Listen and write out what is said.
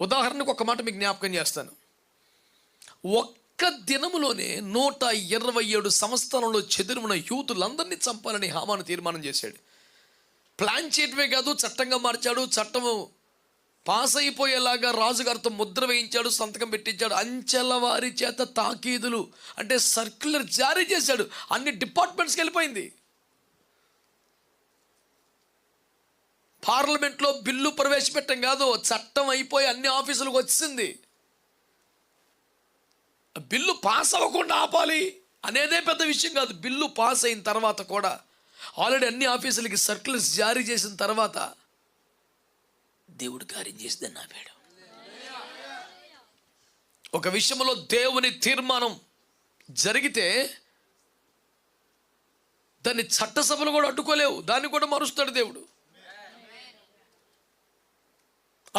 ఉదాహరణకు ఒక మాట మీకు జ్ఞాపకం చేస్తాను. ఒక్క దినములోనే 127 సంవత్సరంలో చెదిరిన యూదులందరినీ చంపాలని హామాను తీర్మానం చేశాడు. ప్లాన్ చేయటమే కాదు, చట్టంగా మార్చాడు. చట్టము పాస్ అయిపోయేలాగా రాజుగారితో ముద్ర వేయించాడు, సంతకం పెట్టించాడు. అంచెల వారి చేత తాకీదులు అంటే సర్క్యులర్ జారీ చేశాడు. అన్ని డిపార్ట్మెంట్స్కి వెళ్ళిపోయింది. పార్లమెంట్లో బిల్లు ప్రవేశపెట్టం కాదు, చట్టం అయిపోయి అన్ని ఆఫీసులకు వచ్చింది. బిల్లు పాస్ అవ్వకుండా ఆపాలి అనేదే పెద్ద విషయం కాదు. బిల్లు పాస్ అయిన తర్వాత కూడా ఆల్రెడీ అన్ని ఆఫీసులకి సర్క్యులర్స్ జారీ చేసిన తర్వాత దేవుడు కార్యం చేసిందని ఆపాడు. ఒక విషయంలో దేవుని తీర్మానం జరిగితే దాన్ని చట్టసభలు కూడా అడ్డుకోలేవు, దాన్ని కూడా మారుస్తాడు దేవుడు.